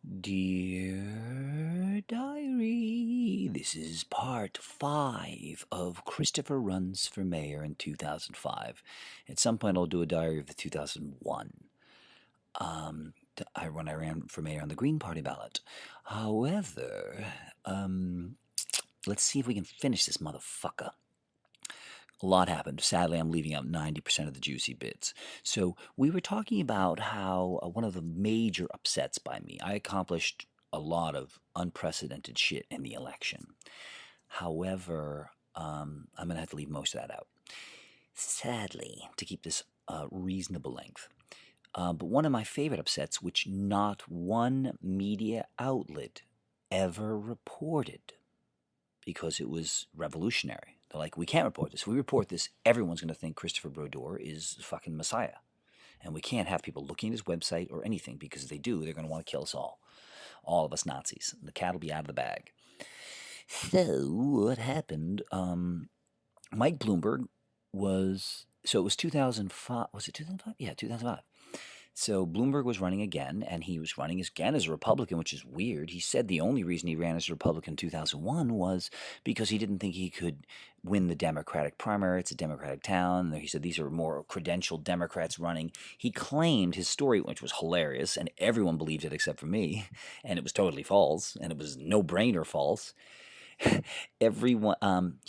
Dear Diary, this is part 5 of Christopher Runs for Mayor in 2005. At some point, I'll do a diary of the 2001, when I ran for mayor on the Green Party ballot. However, let's see if we can finish this motherfucker. A lot happened. Sadly, I'm leaving out 90% of the juicy bits. So, we were talking about how one of the major upsets by me, I accomplished a lot of unprecedented shit in the election. However, I'm going to have to leave most of that out. Sadly, to keep this reasonable length. But one of my favorite upsets, which not one media outlet ever reported, because it was revolutionary. They're like, we can't report this. If we report this, everyone's going to think Christopher Brodeur is the fucking Messiah. And we can't have people looking at his website or anything, because if they do, they're going to want to kill us all of us Nazis. The cat will be out of the bag. So what happened? Mike Bloomberg was, so it was 2005. Was it 2005? Yeah, 2005. So Bloomberg was running again, and he was running again as a Republican, which is weird. He said the only reason he ran as a Republican in 2001 was because he didn't think he could win the Democratic primary. It's a Democratic town. He said these are more credentialed Democrats running. He claimed his story, which was hilarious, and everyone believed it except for me, and it was totally false, and it was no-brainer false. He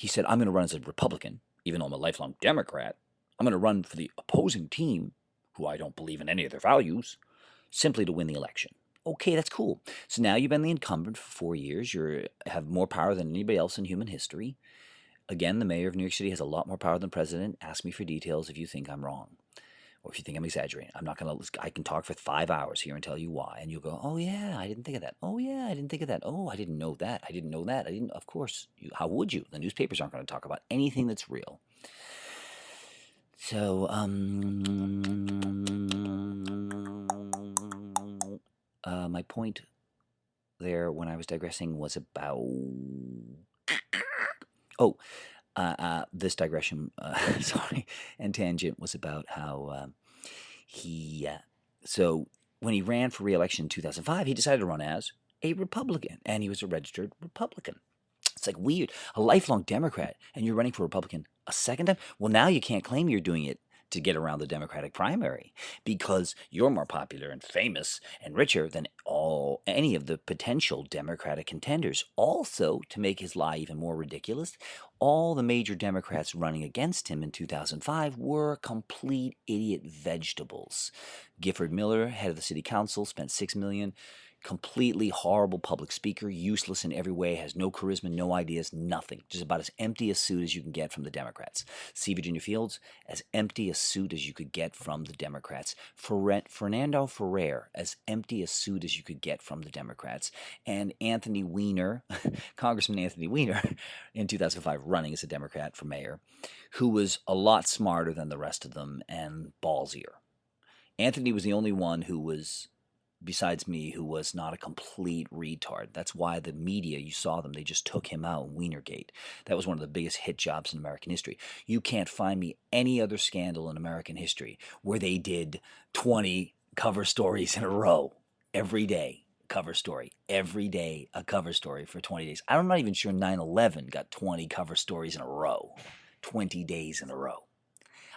said, I'm going to run as a Republican, even though I'm a lifelong Democrat. I'm going to run for the opposing team, who I don't believe in any of their values, simply to win the election. Okay, that's cool. So now you've been the incumbent for 4 years. You have more power than anybody else in human history. Again, the mayor of New York City has a lot more power than the president. Ask me for details if you think I'm wrong, or if you think I'm exaggerating. I'm not going to. I can talk for 5 hours here and tell you why, and you'll go, "Oh yeah, I didn't think of that. Oh yeah, I didn't think of that. Oh, I didn't know that. I didn't know that. I didn't." Of course, how would you? The newspapers aren't going to talk about anything that's real. So, my point there when I was digressing was about. Oh, this digression, sorry, and tangent was about how so when he ran for re-election in 2005, he decided to run as a Republican, and he was a registered Republican. It's like weird, a lifelong Democrat, and you're running for Republican a second time? Well, now you can't claim you're doing it to get around the Democratic primary, because you're more popular and famous and richer than any of the potential Democratic contenders. Also, to make his lie even more ridiculous, all the major Democrats running against him in 2005 were complete idiot vegetables. Gifford Miller, head of the city council, spent $6 million. Completely horrible public speaker, useless in every way, has no charisma, no ideas, nothing. Just about as empty a suit as you can get from the Democrats. C. Virginia Fields, as empty a suit as you could get from the Democrats. Fernando Ferrer, as empty a suit as you could get from the Democrats. And Anthony Weiner, Congressman Anthony Weiner, in 2005 running as a Democrat for mayor, who was a lot smarter than the rest of them and ballsier. Anthony was the only one who was, besides me, who was not a complete retard. That's why the media, you saw them, they just took him out in Wienergate. That was one of the biggest hit jobs in American history. You can't find me any other scandal in American history where they did 20 cover stories in a row every day. Cover story. Every day, a cover story for 20 days. I'm not even sure 9/11 got 20 cover stories in a row. 20 days in a row.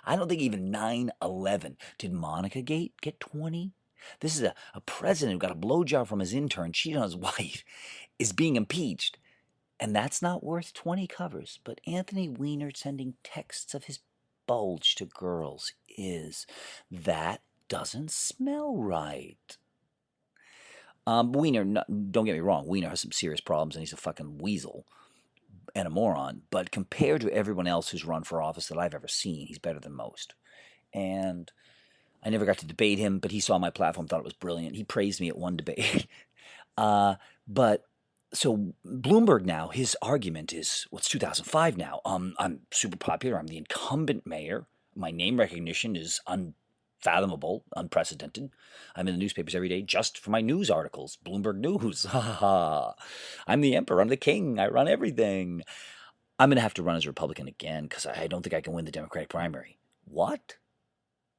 I don't think even 9/11. Did Monica Gate get 20? This is a president who got a blowjob from his intern, cheated on his wife, is being impeached. And that's not worth 20 covers. But Anthony Weiner sending texts of his bulge to girls is. That doesn't smell right. Weiner, don't get me wrong, Weiner has some serious problems and he's a fucking weasel and a moron. But compared to everyone else who's run for office that I've ever seen, he's better than most. And I never got to debate him, but he saw my platform, thought it was brilliant. He praised me at one debate. But so Bloomberg now, his argument is, well, it's 2005 now. I'm super popular. I'm the incumbent mayor. My name recognition is unfathomable, unprecedented. I'm in the newspapers every day just for my news articles. Bloomberg News. Ha ha ha. I'm the emperor. I'm the king. I run everything. I'm going to have to run as a Republican again because I don't think I can win the Democratic primary. What?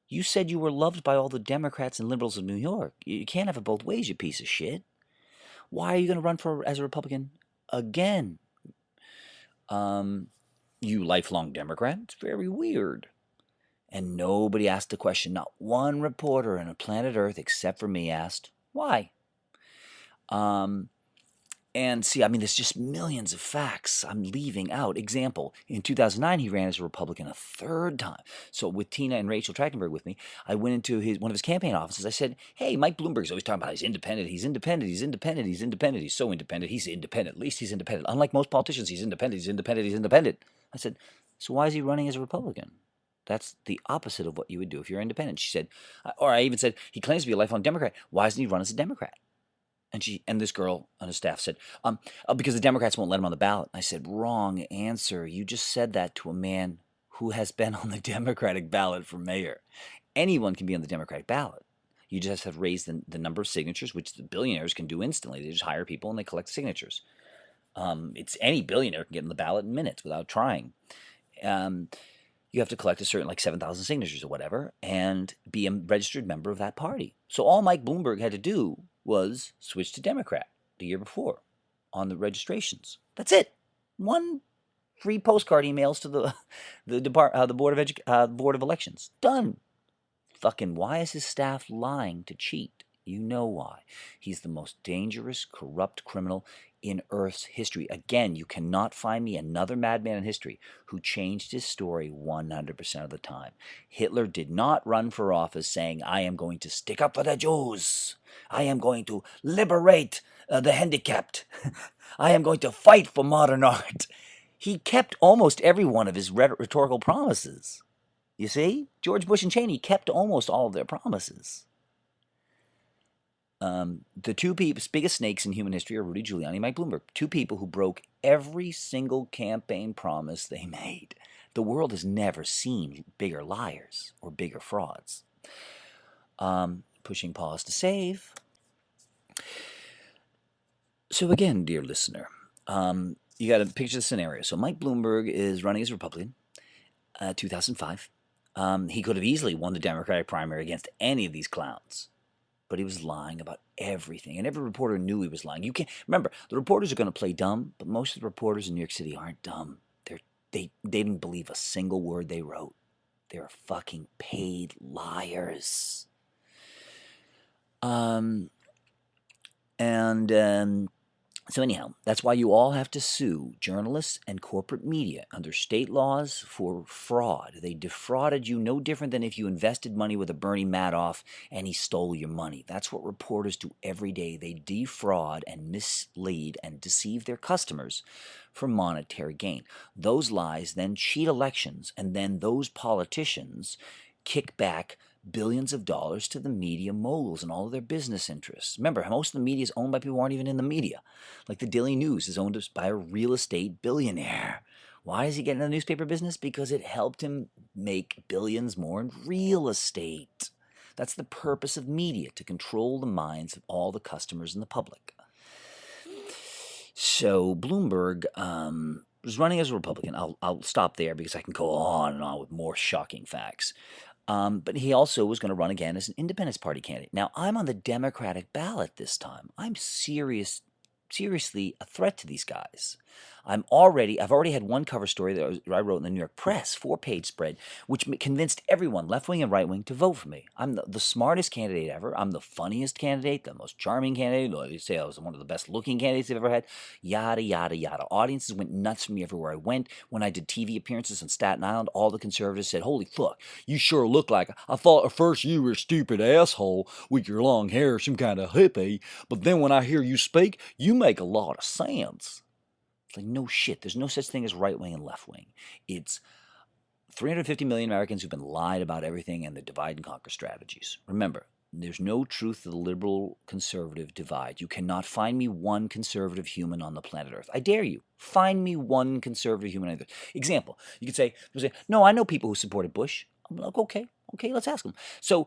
You said you were loved by all the Democrats and liberals of New York. You can't have it both ways, you piece of shit. Why are you going to run for as a Republican again? You lifelong Democrat? It's very weird. And nobody asked the question. Not one reporter on planet Earth, except for me, asked, why? And see, I mean, there's just millions of facts I'm leaving out. Example, in 2009, he ran as a Republican a third time. So with Tina and Rachel Trachtenberg with me, I went into one of his campaign offices. I said, hey, Mike Bloomberg's always talking about he's independent, he's independent, he's independent, he's independent, he's so independent, he's independent. At least he's independent. Unlike most politicians, he's independent, he's independent, he's independent. I said, so why is he running as a Republican? That's the opposite of what you would do if you're independent. She said, or I even said, he claims to be a lifelong Democrat. Why doesn't he run as a Democrat? And this girl on his staff said, because the Democrats won't let him on the ballot. I said, wrong answer. You just said that to a man who has been on the Democratic ballot for mayor. Anyone can be on the Democratic ballot. You just have to raise the number of signatures, which the billionaires can do instantly. They just hire people and they collect signatures. It's any billionaire can get on the ballot in minutes without trying. You have to collect a certain, like 7,000 signatures or whatever, and be a registered member of that party. So all Mike Bloomberg had to do was switch to Democrat the year before on the registrations. That's it. One free postcard emails to the board of elections. Done. Fucking why is his staff lying to cheat? You know why. He's the most dangerous, corrupt criminal in Earth's history. Again, you cannot find me another madman in history who changed his story 100% of the time. Hitler did not run for office saying, I am going to stick up for the Jews. I am going to liberate the handicapped. I am going to fight for modern art. He kept almost every one of his rhetorical promises. You see? George Bush and Cheney kept almost all of their promises. The two biggest snakes in human history are Rudy Giuliani and Mike Bloomberg. Two people who broke every single campaign promise they made. The world has never seen bigger liars or bigger frauds. Pushing pause to save. So again, dear listener, you got to picture the scenario. So Mike Bloomberg is running as a Republican, 2005. He could have easily won the Democratic primary against any of these clowns. But he was lying about everything, and every reporter knew he was lying. You can't remember, the reporters are going to play dumb, but most of the reporters in New York City aren't dumb. They didn't believe a single word they wrote. They're fucking paid liars. So anyhow, that's why you all have to sue journalists and corporate media under state laws for fraud. They defrauded you no different than if you invested money with a Bernie Madoff and he stole your money. That's what reporters do every day. They defraud and mislead and deceive their customers for monetary gain. Those lies then cheat elections, and then those politicians kick back billions of dollars to the media moguls and all of their business interests. Remember, most of the media is owned by people who aren't even in the media. Like the Daily News is owned by a real estate billionaire. Why is he getting in the newspaper business? Because it helped him make billions more in real estate. That's the purpose of media, to control the minds of all the customers and the public. So Bloomberg was running as a Republican. I'll stop there because I can go on and on with more shocking facts. But he also was going to run again as an Independence Party candidate. Now, I'm on the Democratic ballot this time. I'm seriously a threat to these guys. I've already had one cover story that I wrote in the New York Press, 4-page spread, which convinced everyone, left-wing and right-wing, to vote for me. I'm the smartest candidate ever. I'm the funniest candidate, the most charming candidate. They say I was one of the best-looking candidates they've ever had. Yada, yada, yada. Audiences went nuts for me everywhere I went. When I did TV appearances on Staten Island, all the conservatives said, holy fuck, you sure look like, I thought at first you were a stupid asshole with your long hair, some kind of hippie, but then when I hear you speak, you make a lot of sense. Like, no shit. There's no such thing as right wing and left wing. It's 350 million Americans who've been lied about everything and the divide and conquer strategies. Remember, there's no truth to the liberal conservative divide. You cannot find me one conservative human on the planet Earth. I dare you. Find me one conservative human on Earth. Example, you could say, no, I know people who supported Bush. I'm like, okay, let's ask them. So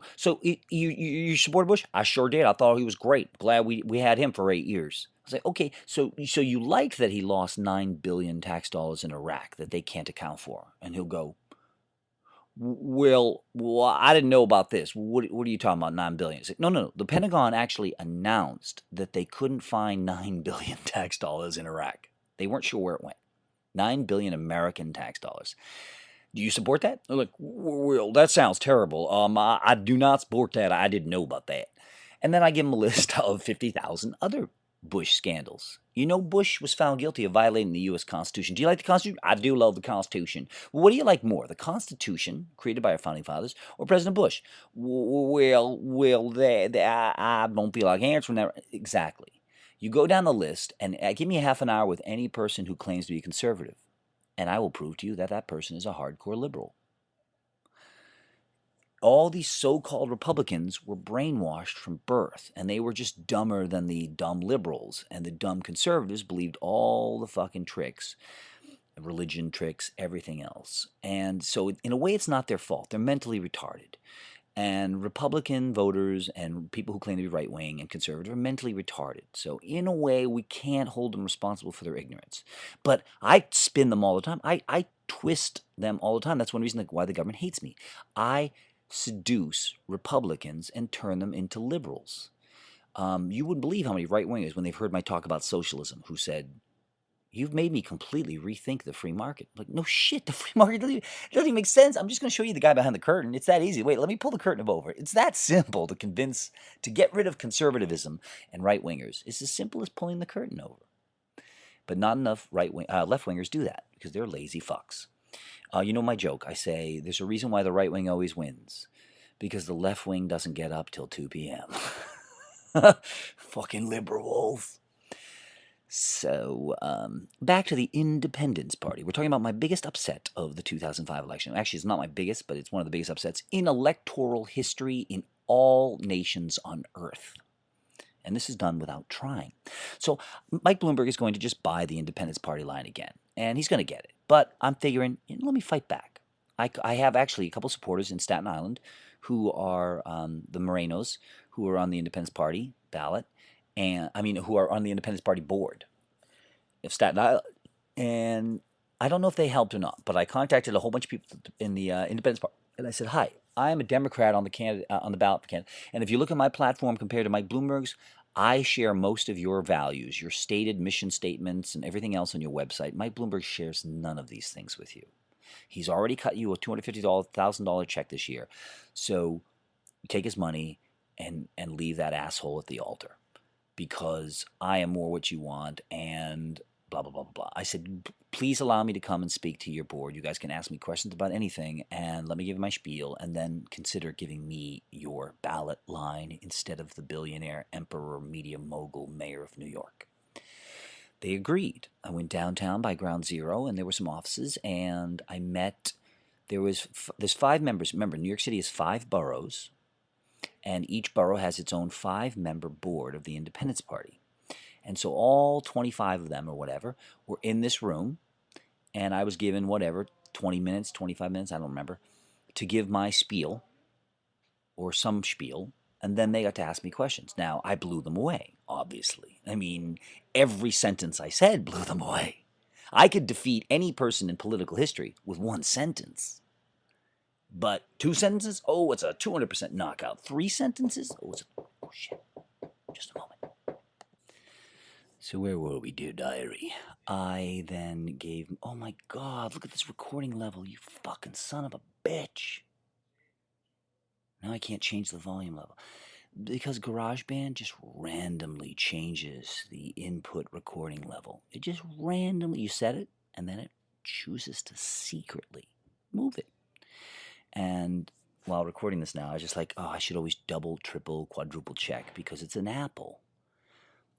you supported Bush? I sure did. I thought he was great. Glad we had him for 8 years. I was like, okay, so you liked that he lost $9 billion tax dollars in Iraq that they can't account for. And he'll go, Well, I didn't know about this. What are you talking about? 9 billion? It's like, no. The Pentagon actually announced that they couldn't find 9 billion tax dollars in Iraq. They weren't sure where it went. 9 billion American tax dollars. Do you support that? They're like, well, that sounds terrible. I do not support that. I didn't know about that. And then I give them a list of 50,000 other Bush scandals. You know, Bush was found guilty of violating the U.S. Constitution. Do you like the Constitution? I do love the Constitution. Well, what do you like more, the Constitution created by our founding fathers or President Bush? I don't feel like answering that. Exactly. You go down the list and give me a half an hour with any person who claims to be conservative, and I will prove to you that that person is a hardcore liberal. All these so-called Republicans were brainwashed from birth, and they were just dumber than the dumb liberals, and the dumb conservatives believed all the fucking tricks, religion tricks, everything else. And so in a way, it's not their fault. They're mentally retarded. And Republican voters and people who claim to be right-wing and conservative are mentally retarded. So in a way, we can't hold them responsible for their ignorance. But I spin them all the time. I twist them all the time. That's one reason why the government hates me. I seduce Republicans and turn them into liberals. You wouldn't believe how many right-wingers, when they've heard my talk about socialism, who said, you've made me completely rethink the free market. Like, no shit, the free market doesn't even make sense. I'm just going to show you the guy behind the curtain. It's that easy. Wait, let me pull the curtain over. It's that simple to get rid of conservatism and right-wingers. It's as simple as pulling the curtain over. But not enough left-wingers do that because they're lazy fucks. You know my joke. I say there's a reason why the right wing always wins. Because the left wing doesn't get up till 2 p.m. Fucking liberals. So, back to the Independence Party. We're talking about my biggest upset of the 2005 election. Actually, it's not my biggest, but it's one of the biggest upsets in electoral history in all nations on Earth. And this is done without trying. So Mike Bloomberg is going to just buy the Independence Party line again. And he's going to get it. But I'm figuring, let me fight back. I have actually a couple supporters in Staten Island who are the Morenos, who are on the Independence Party ballot. Who are on the Independence Party board of Staten Island. And I don't know if they helped or not, but I contacted a whole bunch of people in the Independence Party. And I said, hi, I am a Democrat on the ballot for Canada. And if you look at my platform compared to Mike Bloomberg's, I share most of your values, your stated mission statements, and everything else on your website. Mike Bloomberg shares none of these things with you. He's already cut you a $250,000 check this year. So take his money and leave that asshole at the altar. Because I am more what you want, and blah, blah, blah, blah, blah. I said, please allow me to come and speak to your board. You guys can ask me questions about anything, and let me give you my spiel, and then consider giving me your ballot line instead of the billionaire, emperor, media mogul, mayor of New York. They agreed. I went downtown by Ground Zero, and there were some offices, and I met, there's 5 members. Remember, New York City is 5 boroughs. And each borough has its own 5-member board of the Independence Party. And so all 25 of them or whatever were in this room, and I was given 20 minutes, 25 minutes, I don't remember, to give my spiel, or some spiel, and then they got to ask me questions. Now, I blew them away, obviously. I mean, every sentence I said blew them away. I could defeat any person in political history with 1 sentence. But 2 sentences? Oh, it's a 200% knockout. 3 sentences? Oh shit. Just a moment. So where were we, dear diary? I then gave... Oh my God, look at this recording level, you fucking son of a bitch. Now I can't change the volume level. Because GarageBand just randomly changes the input recording level. It just randomly... You set it, and then it chooses to secretly move it. And while recording this now, I was just like, I should always double, triple, quadruple check because it's an Apple.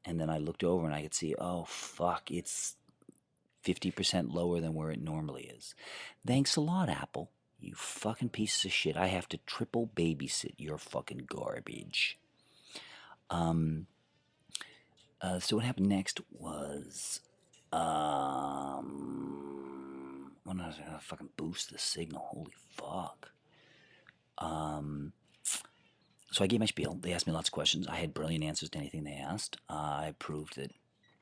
And then I looked over and I could see, oh, fuck, it's 50% lower than where it normally is. Thanks a lot, Apple. You fucking pieces of shit. I have to triple babysit your fucking garbage. So what happened next was... when I was going to fucking boost the signal, holy fuck. So I gave my spiel. They asked me lots of questions. I had brilliant answers to anything they asked. I proved that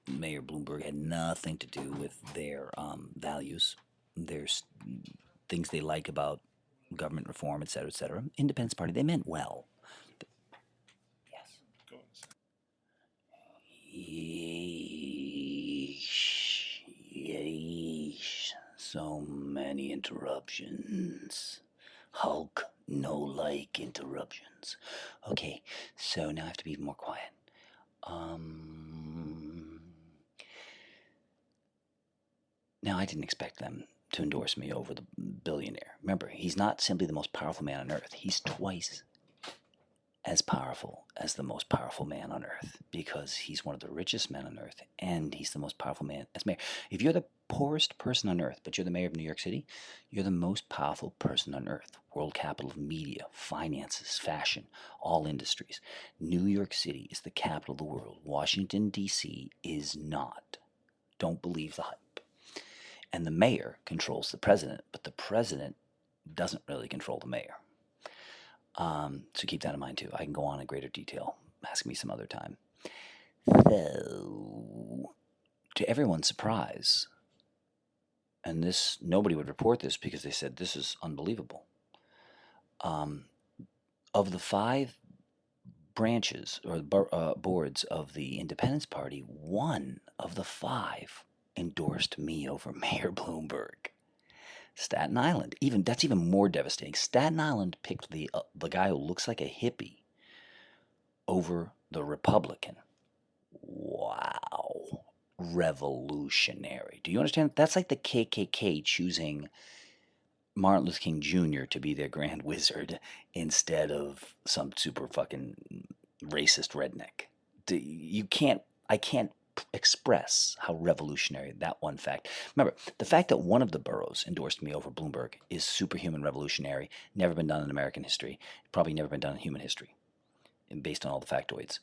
Mayor Bloomberg had nothing to do with their values. There's things they like about government reform, etc., etc. Independence Party, they meant well. But, yes. Yeesh, yeesh. So many interruptions. Hulk, no like interruptions. Okay, so now I have to be more quiet. Now I didn't expect them to endorse me over the billionaire. Remember, he's not simply the most powerful man on earth. He's twice as powerful as the most powerful man on earth because he's one of the richest men on earth and he's the most powerful man as mayor. If you're the poorest person on earth, but you're the mayor of New York City, you're the most powerful person on earth. World capital of media, finances, fashion, all industries. New York City is the capital of the world. Washington, D.C. is not. Don't believe the hype. And the mayor controls the president, but the president doesn't really control the mayor. So keep that in mind too. I can go on in greater detail. Ask me some other time. So, to everyone's surprise, and this nobody would report this because they said this is unbelievable. Of the 5 branches or boards of the Independence Party, 1 of the 5 endorsed me over Mayor Bloomberg. Staten Island, that's even more devastating. Staten Island picked the guy who looks like a hippie over the Republican. Wow. Revolutionary. Do you understand? That's like the KKK choosing Martin Luther King Jr. to be their grand wizard instead of some super fucking racist redneck. I can't express how revolutionary that one fact. Remember, the fact that one of the boroughs endorsed me over Bloomberg is superhuman revolutionary, never been done in American history, probably never been done in human history, based on all the factoids.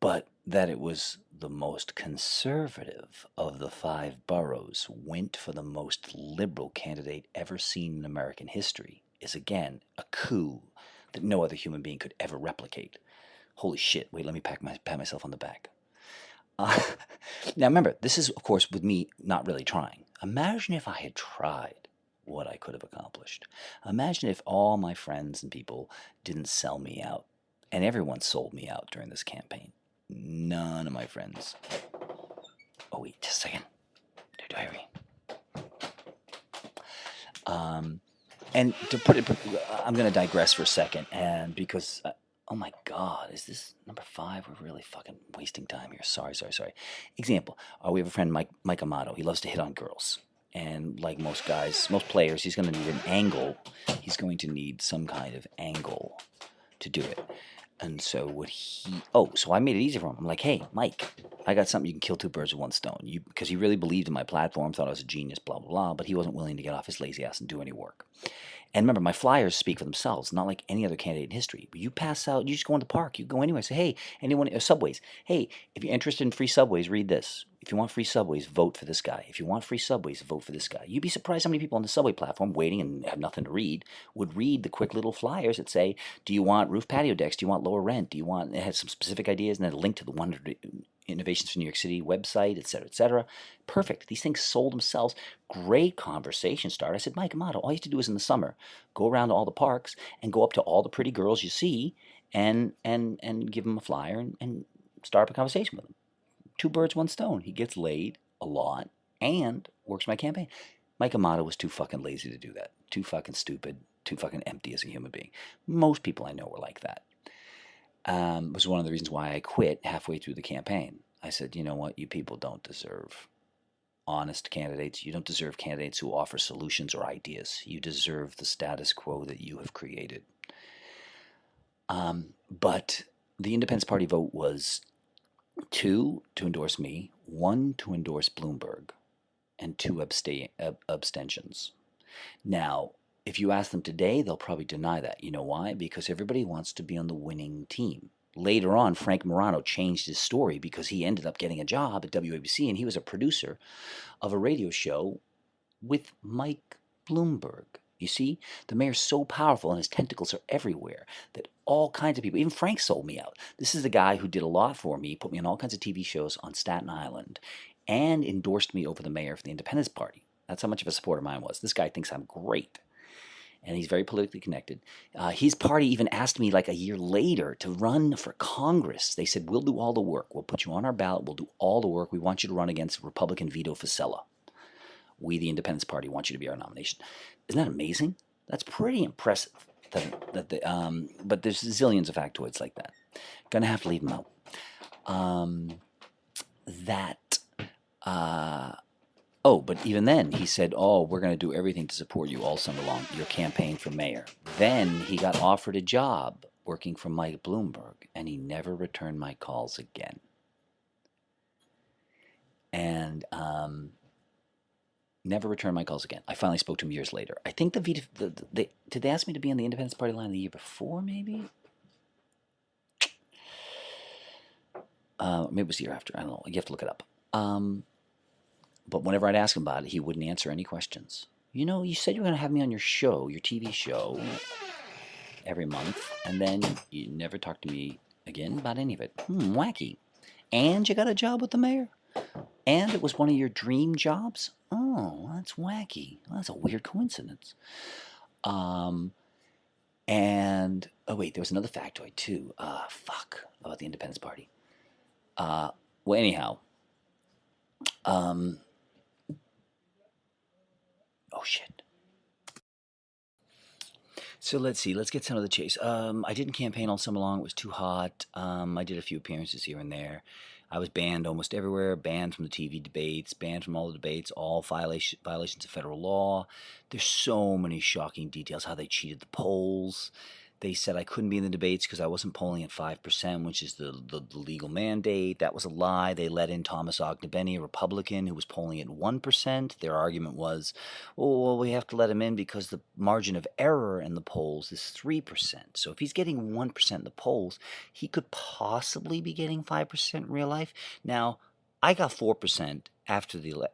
But that it was the most conservative of the 5 boroughs went for the most liberal candidate ever seen in American history is, again, a coup that no other human being could ever replicate. Holy shit, wait, let me pat myself on the back. Now remember, this is, of course, with me not really trying. Imagine if I had tried what I could have accomplished. Imagine if all my friends and people didn't sell me out, and everyone sold me out during this campaign. None of my friends. Oh, wait, just a second. Diary. And to put it, I'm going to digress for a second, and because... oh my God, is this number 5? We're really fucking wasting time here. Sorry. Example, we have a friend, Mike Amato. He loves to hit on girls. And like most guys, most players, he's going to need an angle. He's going to need some kind of angle to do it. And so so I made it easy for him. I'm like, hey, Mike, I got something you can kill 2 birds with one stone. Because he really believed in my platform, thought I was a genius, blah, blah, blah, but he wasn't willing to get off his lazy ass and do any work. And remember, my flyers speak for themselves, not like any other candidate in history. But you pass out, you just go in the park, you go anywhere, say, hey, anyone, subways, hey, if you're interested in free subways, read this. If you want free subways, vote for this guy. If you want free subways, vote for this guy. You'd be surprised how many people on the subway platform waiting and have nothing to read would read the quick little flyers that say, do you want roof patio decks? Do you want lower rent? Do you want, it has some specific ideas and then a link to the 100 Innovations for New York City website, etc., etc. Perfect. These things sold themselves. Great conversation starter. I said, Mike Amato, all you have to do is in the summer, go around to all the parks and go up to all the pretty girls you see and give them a flyer and start up a conversation with them. 2 birds, 1 stone. He gets laid a lot and works my campaign. Mike Amato was too fucking lazy to do that. Too fucking stupid. Too fucking empty as a human being. Most people I know were like that. Was one of the reasons why I quit halfway through the campaign. I said, you know what? You people don't deserve honest candidates. You don't deserve candidates who offer solutions or ideas. You deserve the status quo that you have created. But the Independence Party vote was 2 to endorse me, 1 to endorse Bloomberg, and 2 abstentions. Now, if you ask them today, they'll probably deny that. You know why? Because everybody wants to be on the winning team. Later on, Frank Morano changed his story because he ended up getting a job at WABC, and he was a producer of a radio show with Mike Bloomberg. You see, the mayor's so powerful and his tentacles are everywhere that all kinds of people, even Frank sold me out. This is the guy who did a lot for me, put me on all kinds of TV shows on Staten Island, and endorsed me over the mayor for the Independence Party. That's how much of a supporter mine was. This guy thinks I'm great. and he's very politically connected. His party even asked me like a year later to run for Congress. They said, we'll do all the work. We'll put you on our ballot. We'll do all the work. We want you to run against Republican Vito Fossella. We, the Independence Party, want you to be our nomination. Isn't that amazing? That's pretty impressive. But there's zillions of factoids like that. Gonna have to leave them out. But even then, he said, we're going to do everything to support you all summer long, your campaign for mayor. Then he got offered a job working for Mike Bloomberg, and he never returned my calls again. And never returned my calls again. I finally spoke to him years later. I think did they ask me to be on the Independence Party line the year before, maybe? Maybe it was the year after. I don't know. You have to look it up. But whenever I'd ask him about it, he wouldn't answer any questions. You said you were going to have me on your show, your TV show, every month, and then you never talked to me again about any of it. Wacky. And you got a job with the mayor? And it was one of your dream jobs? Oh, that's wacky. Well, that's a weird coincidence. There was another factoid, too. About the Independence Party. Anyhow. Shit. So let's see. Let's get some of the chase. I didn't campaign all summer long. It was too hot. I did a few appearances here and there. I was banned almost everywhere. Banned from the TV debates. Banned from all the debates. All violations of federal law. There's so many shocking details. How they cheated the polls. They said I couldn't be in the debates because I wasn't polling at 5%, which is the legal mandate. That was a lie. They let in Thomas Ogdenbenny, a Republican, who was polling at 1%. Their argument was, we have to let him in because the margin of error in the polls is 3%. So if he's getting 1% in the polls, he could possibly be getting 5% in real life. Now, I got 4%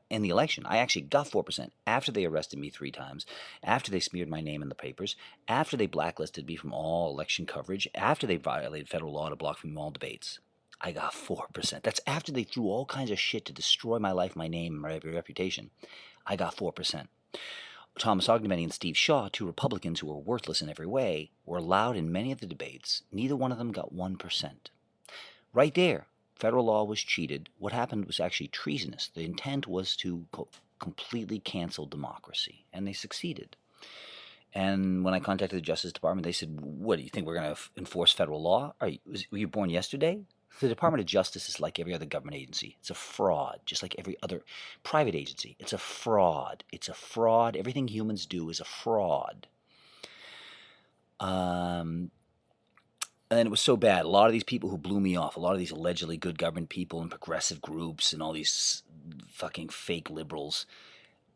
in the election. I actually got 4% after they arrested me 3 times, after they smeared my name in the papers, after they blacklisted me from all election coverage, after they violated federal law to block me from all debates. I got 4%. That's after they threw all kinds of shit to destroy my life, my name, and my reputation. I got 4%. Thomas Ogdenbenny and Steve Shaw, 2 Republicans who were worthless in every way, were allowed in many of the debates. Neither one of them got 1%. Right there. Federal law was cheated. What happened was actually treasonous. The intent was to completely cancel democracy, and they succeeded. And when I contacted the Justice Department, they said, what, do you think we're going to enforce federal law? Were you born yesterday? The Department of Justice is like every other government agency. It's a fraud, just like every other private agency. It's a fraud. It's a fraud. Everything humans do is a fraud. And then it was so bad. A lot of these people who blew me off, a lot of these allegedly good government people and progressive groups and all these fucking fake liberals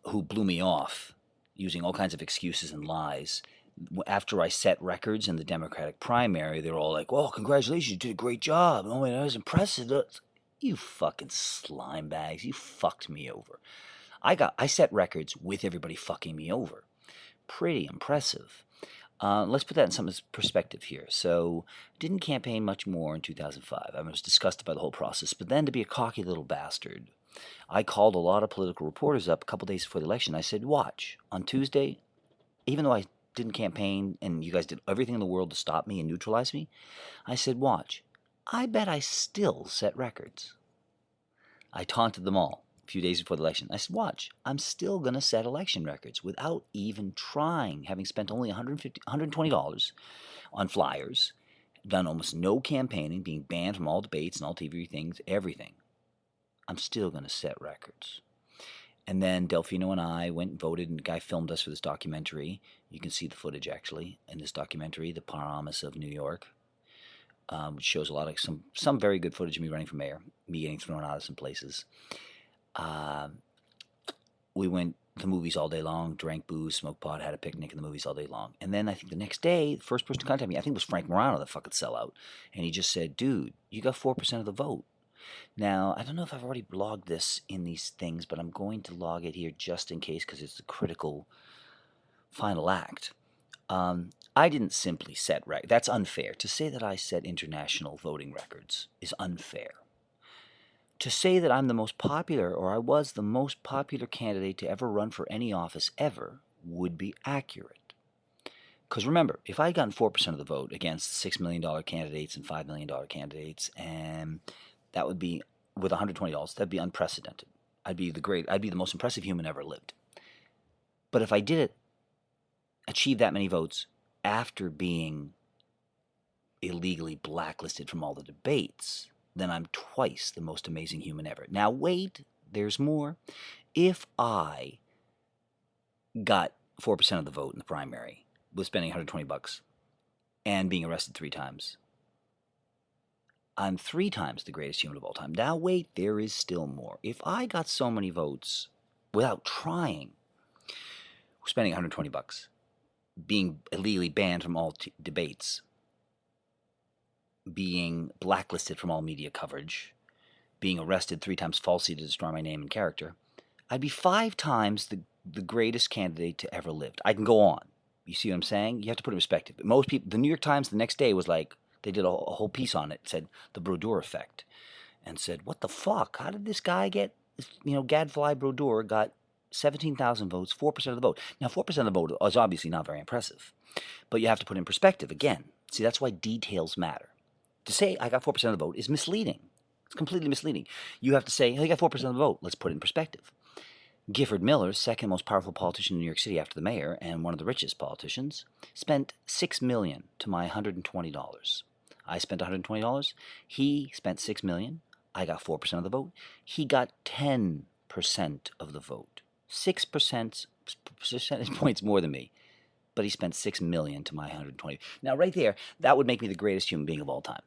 who blew me off using all kinds of excuses and lies. After I set records in the Democratic primary, they were all like, well, congratulations, you did a great job. Oh, that was impressive. You fucking slime bags. You fucked me over. I set records with everybody fucking me over. Pretty impressive. Let's put that in some perspective here. So, didn't campaign much more in 2005. I was disgusted by the whole process. But then, to be a cocky little bastard, I called a lot of political reporters up a couple days before the election. I said, watch, on Tuesday, even though I didn't campaign and you guys did everything in the world to stop me and neutralize me, I said, watch, I bet I still set records. I taunted them all. Few days before the election. I said, watch, I'm still going to set election records without even trying, having spent only $120 on flyers, done almost no campaigning, being banned from all debates and all TV things, everything. I'm still going to set records. And then Delfino and I went and voted, and the guy filmed us for this documentary. You can see the footage, actually, in this documentary, The Promise of New York, which shows a lot of some very good footage of me running for mayor, me getting thrown out of some places. We went to the movies all day long, drank booze, smoked pot, had a picnic in the movies all day long. And then I think the next day, the first person to contact me, I think it was Frank Morano, the fucking sellout. And he just said, dude, you got 4% of the vote. Now, I don't know if I've already logged this in these things, but I'm going to log it here just in case because it's a critical final act. I didn't simply set records. That's unfair. To say that I set international voting records is unfair. To say that I'm the most popular, or I was the most popular candidate to ever run for any office ever, would be accurate. Because remember, if I had gotten 4% of the vote against $6 million candidates and $5 million candidates, and that would be with $120, that'd be unprecedented. I'd be the most impressive human ever lived. But if I did achieve that many votes after being illegally blacklisted from all the debates, then I'm twice the most amazing human ever. Now wait, there's more. If I got 4% of the vote in the primary with spending $120 and being arrested 3 times, I'm 3 times the greatest human of all time. Now wait, there is still more. If I got so many votes without trying, spending $120, being illegally banned from all debates, being blacklisted from all media coverage, being arrested 3 times falsely to destroy my name and character, I'd be 5 times the greatest candidate to ever lived. I can go on. You see what I'm saying? You have to put it in perspective. Most people, the New York Times the next day was like, they did a whole piece on it, said the Brodeur effect, and said, what the fuck? How did this guy get, Gadfly Brodeur got 17,000 votes, 4% of the vote. Now, 4% of the vote is obviously not very impressive, but you have to put it in perspective again. See, that's why details matter. To say I got 4% of the vote is misleading. It's completely misleading. You have to say, oh, you got 4% of the vote. Let's put it in perspective. Gifford Miller, second most powerful politician in New York City after the mayor and one of the richest politicians, spent $6 million to my $120. I spent $120. He spent $6 million. I got 4% of the vote. He got 10% of the vote. 6 percentage points more than me. But he spent $6 million to my $120. Now, right there, that would make me the greatest human being of all time.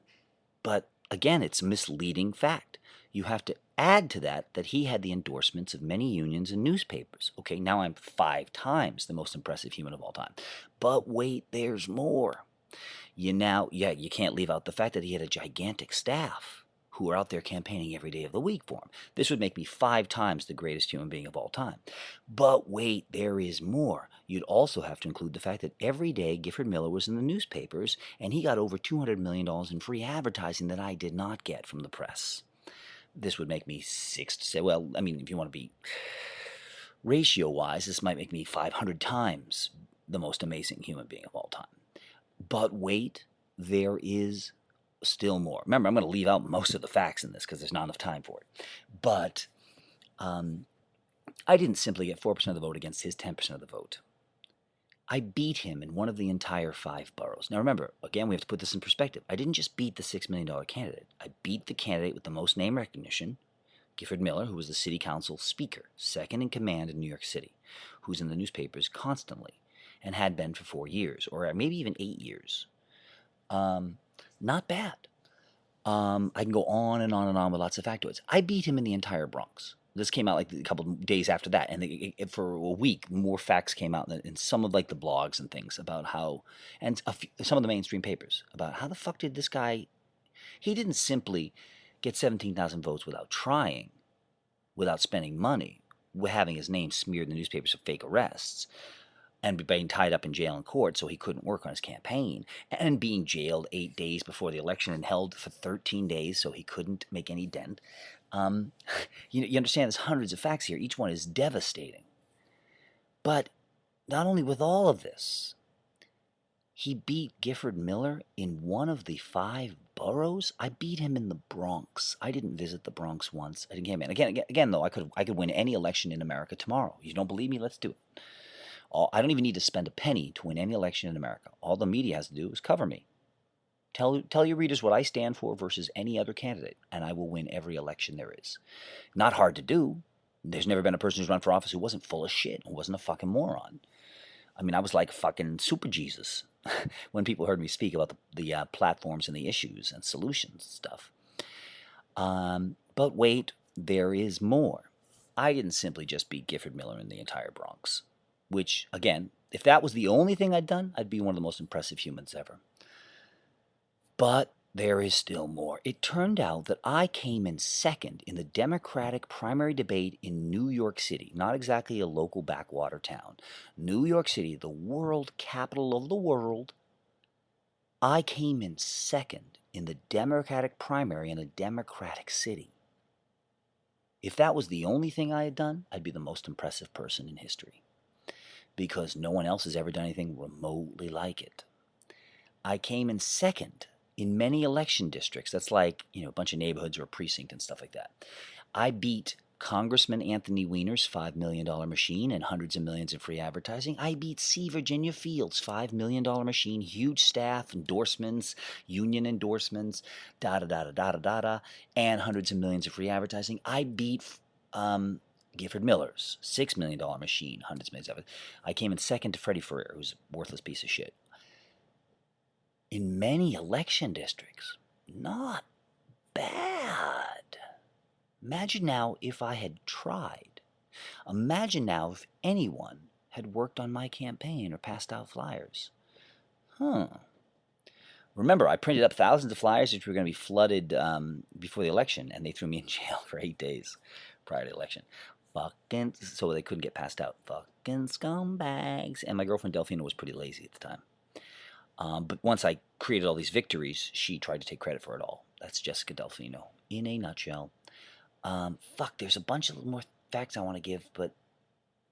But again, it's a misleading fact. You have to add to that he had the endorsements of many unions and newspapers. Okay, now I'm 5 times the most impressive human of all time. But wait, there's more. You can't leave out the fact that he had a gigantic staff who are out there campaigning every day of the week for him. This would make me 5 times the greatest human being of all time. But wait, there is more. You'd also have to include the fact that every day Gifford Miller was in the newspapers, and he got over $200 million in free advertising that I did not get from the press. This would make me 6 to say, well, I mean, if you want to be ratio-wise, this might make me 500 times the most amazing human being of all time. But wait, there is still more. Remember, I'm going to leave out most of the facts in this because there's not enough time for it. But I didn't simply get 4% of the vote against his 10% of the vote. I beat him in one of the entire 5 boroughs. Now remember, again, we have to put this in perspective. I didn't just beat the $6 million candidate. I beat the candidate with the most name recognition, Gifford Miller, who was the city council speaker, second in command in New York City, who's in the newspapers constantly and had been for 4 years, or maybe even 8 years. Not bad. I can go on and on and on with lots of factoids. I beat him in the entire Bronx. This came out like a couple of days after that, and for a week, more facts came out in some of like the blogs and things about how, and some of the mainstream papers about how the fuck did this guy? He didn't simply get 17,000 votes without trying, without spending money, having his name smeared in the newspapers of fake arrests, and being tied up in jail and court so he couldn't work on his campaign, and being jailed 8 days before the election and held for 13 days so he couldn't make any dent. You understand there's hundreds of facts here. Each one is devastating. But not only with all of this, he beat Gifford Miller in one of the 5 boroughs. I beat him in the Bronx. I didn't visit the Bronx once. I didn't campaign. Again, though, I could win any election in America tomorrow. You don't believe me? Let's do it. I don't even need to spend a penny to win any election in America. All the media has to do is cover me. Tell your readers what I stand for versus any other candidate, and I will win every election there is. Not hard to do. There's never been a person who's run for office who wasn't full of shit, who wasn't a fucking moron. I mean, I was like fucking super Jesus when people heard me speak about the platforms and the issues and solutions and stuff. But wait, there is more. I didn't simply just beat Gifford Miller in the entire Bronx, which, again, if that was the only thing I'd done, I'd be one of the most impressive humans ever. But there is still more. It turned out that I came in second in the Democratic primary debate in New York City, not exactly a local backwater town. New York City, the world capital of the world. I came in second in the Democratic primary in a Democratic city. If that was the only thing I had done, I'd be the most impressive person in history. because no one else has ever done anything remotely like it. I came in second in many election districts. That's like, a bunch of neighborhoods or a precinct and stuff like that. I beat Congressman Anthony Weiner's $5 million machine and hundreds of millions in free advertising. I beat C. Virginia Fields' $5 million machine, huge staff, endorsements, union endorsements, da-da-da-da-da-da-da, and hundreds of millions of free advertising. I beat Gifford Miller's $6 million machine, hundreds of millions of it. I came in second to Freddie Ferrer, who's a worthless piece of shit. In many election districts, not bad. Imagine now if I had tried. Imagine now if anyone had worked on my campaign or passed out flyers. Remember, I printed up thousands of flyers which were going to be flooded before the election, and they threw me in jail for 8 days prior to the election. So they couldn't get passed out. Fucking scumbags. And my girlfriend Delphina was pretty lazy at the time. But once I created all these victories, she tried to take credit for it all. That's Jessica Delfino in a nutshell. There's a bunch of more facts I want to give, but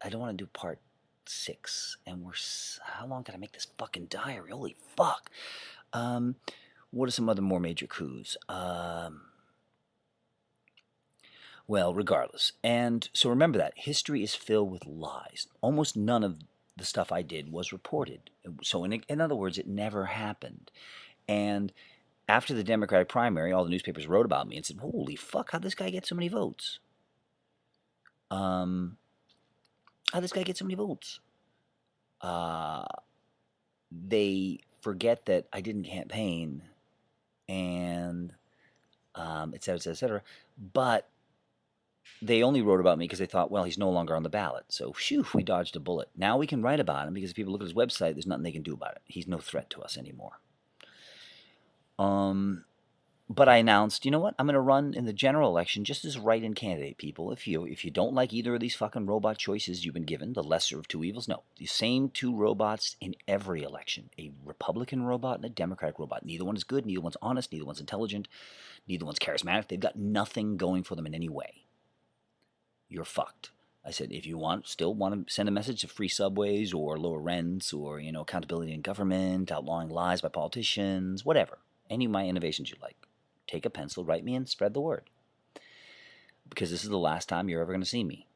I don't want to do part 6. And how long can I make this fucking diary? Holy fuck. What are some other more major coups? Well, regardless. And so remember that. History is filled with lies. Almost none of the stuff I did was reported. So in other words, it never happened. And after the Democratic primary, all the newspapers wrote about me and said, holy fuck, how'd this guy get so many votes? They forget that I didn't campaign and et cetera, et cetera, et cetera. But they only wrote about me because they thought, well, he's no longer on the ballot. So, phew, we dodged a bullet. Now we can write about him because if people look at his website, there's nothing they can do about it. He's no threat to us anymore. But I announced, you know what? I'm going to run in the general election just as write-in candidate, people. If you don't like either of these fucking robot choices you've been given, the lesser of two evils, no. The same two robots in every election. A Republican robot and a Democratic robot. Neither one is good, neither one's honest, neither one's intelligent, neither one's charismatic. They've got nothing going for them in any way. You're fucked. I said, if you still want to send a message of free subways or lower rents or, accountability in government, outlawing lies by politicians, whatever. Any of my innovations you like. Take a pencil, write me, and spread the word. Because this is the last time you're ever going to see me.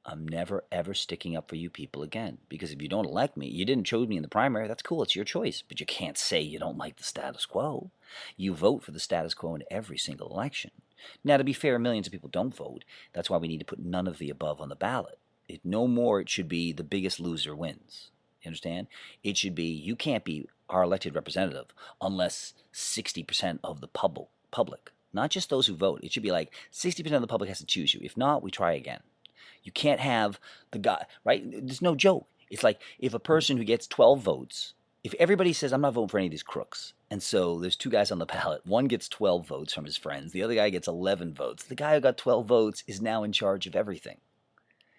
I'm never, ever sticking up for you people again. Because if you don't elect me, you didn't choose me in the primary, that's cool, it's your choice. But you can't say you don't like the status quo. You vote for the status quo in every single election. Now, to be fair, millions of people don't vote. That's why we need to put none of the above on the ballot. It should be the biggest loser wins. You understand? It should be, you can't be our elected representative unless 60% of the public, not just those who vote. It should be like 60% of the public has to choose you. If not, we try again. You can't have the guy, right? There's no joke. It's like if a person who gets 12 votes, if everybody says, I'm not voting for any of these crooks, and so there's 2 guys on the ballot, one gets 12 votes from his friends, the other guy gets 11 votes. The guy who got 12 votes is now in charge of everything.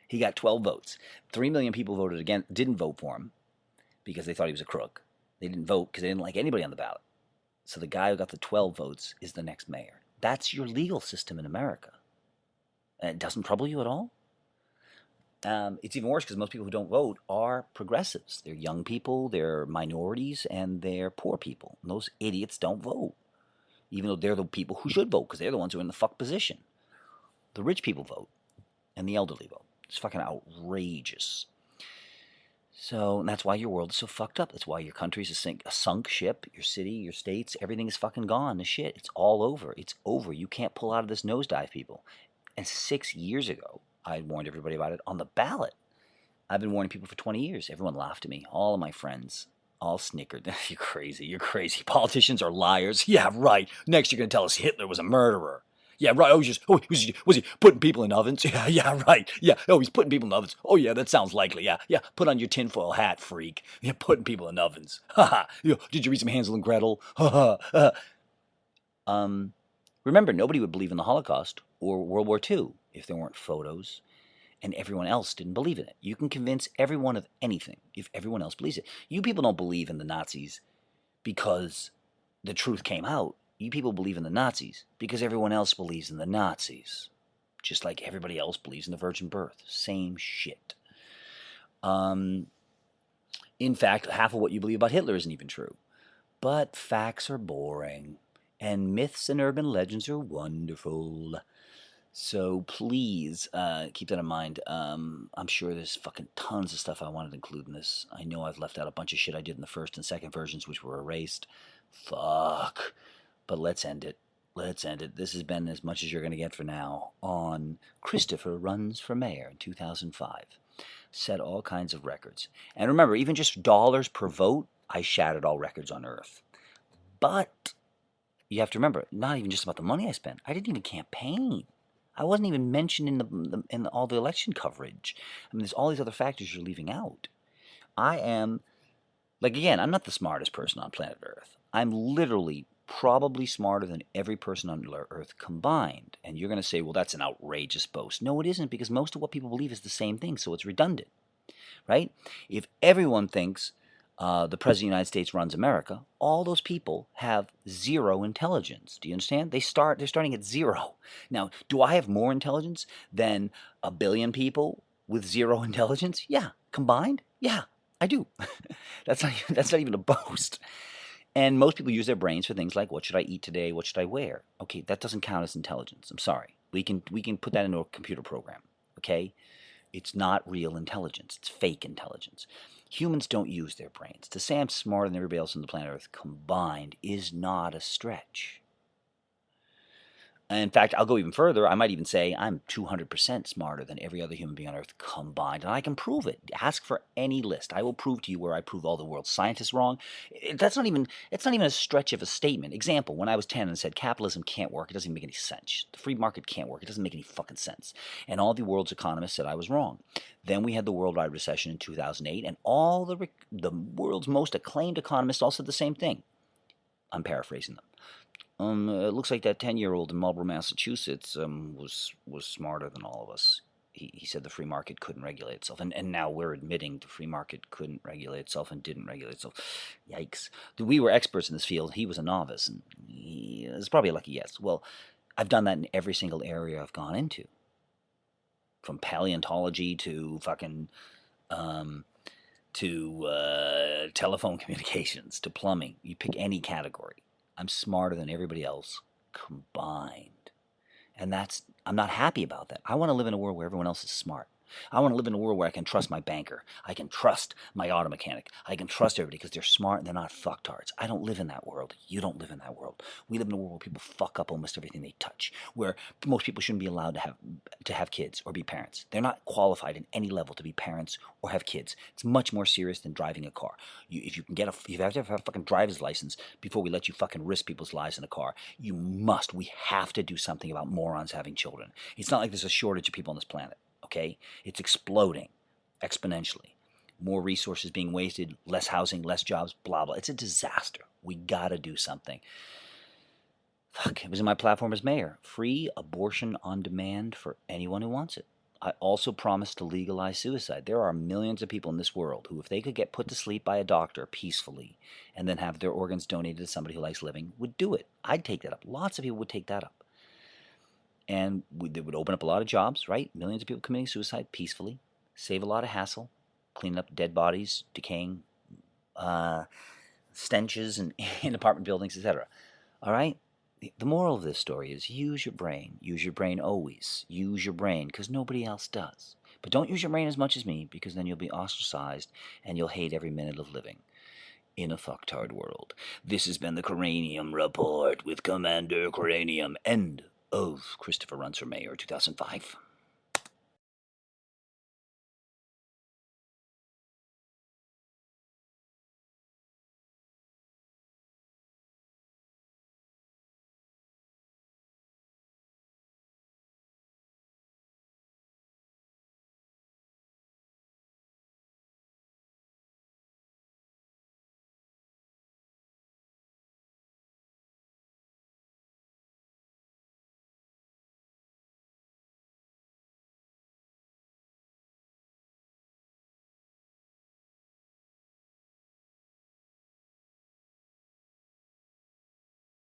He got 12 votes. 3 million people didn't vote for him because they thought he was a crook. They didn't vote because they didn't like anybody on the ballot. So the guy who got the 12 votes is the next mayor. That's your legal system in America. And it doesn't trouble you at all? It's even worse because most people who don't vote are progressives. They're young people, they're minorities, and they're poor people. And those idiots don't vote, even though they're the people who should vote because they're the ones who are in the fuck position. The rich people vote, and the elderly vote. It's fucking outrageous. So that's why your world is so fucked up. That's why your country's a sunk ship. Your city, your states, everything is fucking gone to shit. It's all over. It's over. You can't pull out of this nosedive, people. And 6 years ago, I warned everybody about it on the ballot. I've been warning people for 20 years. Everyone laughed at me. All of my friends all snickered. You're crazy. You're crazy. Politicians are liars. Yeah, right. Next you're going to tell us Hitler was a murderer. Yeah, right. Was he putting people in ovens? Yeah, right. Yeah. Oh, he's putting people in ovens. Oh, yeah, that sounds likely. Yeah. Put on your tinfoil hat, freak. Yeah, putting people in ovens. Ha ha. Did you read some Hansel and Gretel? Ha ha. Remember, nobody would believe in the Holocaust or World War II if there weren't photos and everyone else didn't believe in it. You can convince everyone of anything if everyone else believes it. You people don't believe in the Nazis because the truth came out. You people believe in the Nazis because everyone else believes in the Nazis. Just like everybody else believes in the virgin birth. Same shit. In fact, half of what you believe about Hitler isn't even true. But facts are boring, and myths and urban legends are wonderful. So please keep that in mind. I'm sure there's fucking tons of stuff I wanted to include in this. I know I've left out a bunch of shit I did in the first and second versions, which were erased. Fuck. But let's end it. Let's end it. This has been as much as you're going to get for now on Christopher Runs for Mayor in 2005. Set all kinds of records. And remember, even just dollars per vote, I shattered all records on Earth. But you have to remember, not even just about the money I spent. I didn't even campaign. I wasn't even mentioned in all the election coverage. I mean, there's all these other factors you're leaving out. I am, like, again, I'm not the smartest person on planet Earth. I'm literally probably smarter than every person on Earth combined. And you're going to say, well, that's an outrageous boast. No, it isn't, because most of what people believe is the same thing, so it's redundant, right? If everyone thinks the President of the United States runs America, all those people have zero intelligence. Do you understand? They're starting at zero. Now, do I have more intelligence than a billion people with zero intelligence? Yeah. Combined? Yeah, I do. That's not even a boast. And most people use their brains for things like, what should I eat today? What should I wear? Okay, that doesn't count as intelligence. I'm sorry. We can put that into a computer program. Okay? It's not real intelligence. It's fake intelligence. Humans don't use their brains. To say I'm smarter than everybody else on the planet Earth combined is not a stretch. In fact, I'll go even further. I might even say I'm 200% smarter than every other human being on Earth combined, and I can prove it. Ask for any list. I will prove to you where I prove all the world's scientists wrong. It's not even a stretch of a statement. Example, when I was 10 and said capitalism can't work, it doesn't even make any sense. The free market can't work. It doesn't make any fucking sense. And all the world's economists said I was wrong. Then we had the worldwide recession in 2008, and all the world's most acclaimed economists all said the same thing. I'm paraphrasing them. It looks like that 10-year-old in Marlborough, Massachusetts, was smarter than all of us. He said the free market couldn't regulate itself. And now we're admitting the free market couldn't regulate itself and didn't regulate itself. Yikes. We were experts in this field. He was a novice, and it's probably a lucky yes. Well, I've done that in every single area I've gone into. From paleontology to fucking telephone communications to plumbing. You pick any category. I'm smarter than everybody else combined. And I'm not happy about that. I want to live in a world where everyone else is smart. I want to live in a world where I can trust my banker. I can trust my auto mechanic. I can trust everybody because they're smart and they're not fucktards. I don't live in that world. You don't live in that world. We live in a world where people fuck up almost everything they touch, where most people shouldn't be allowed to have kids or be parents. They're not qualified in any level to be parents or have kids. It's much more serious than driving a car. You have to have a fucking driver's license before we let you fucking risk people's lives in a car. We have to do something about morons having children. It's not like there's a shortage of people on this planet. Okay? It's exploding exponentially. More resources being wasted, less housing, less jobs, blah, blah. It's a disaster. We got to do something. Fuck, it was in my platform as mayor. Free abortion on demand for anyone who wants it. I also promised to legalize suicide. There are millions of people in this world who, if they could get put to sleep by a doctor peacefully and then have their organs donated to somebody who likes living, would do it. I'd take that up. Lots of people would take that up. And it would open up a lot of jobs, right? Millions of people committing suicide peacefully, save a lot of hassle, cleaning up dead bodies, decaying stenches in apartment buildings, etc. All right? The moral of this story is use your brain. Use your brain always. Use your brain because nobody else does. But don't use your brain as much as me because then you'll be ostracized and you'll hate every minute of living in a fucktard world. This has been the Cranium Report with Commander Cranium. End of Christopher Runs for Mayor 2005.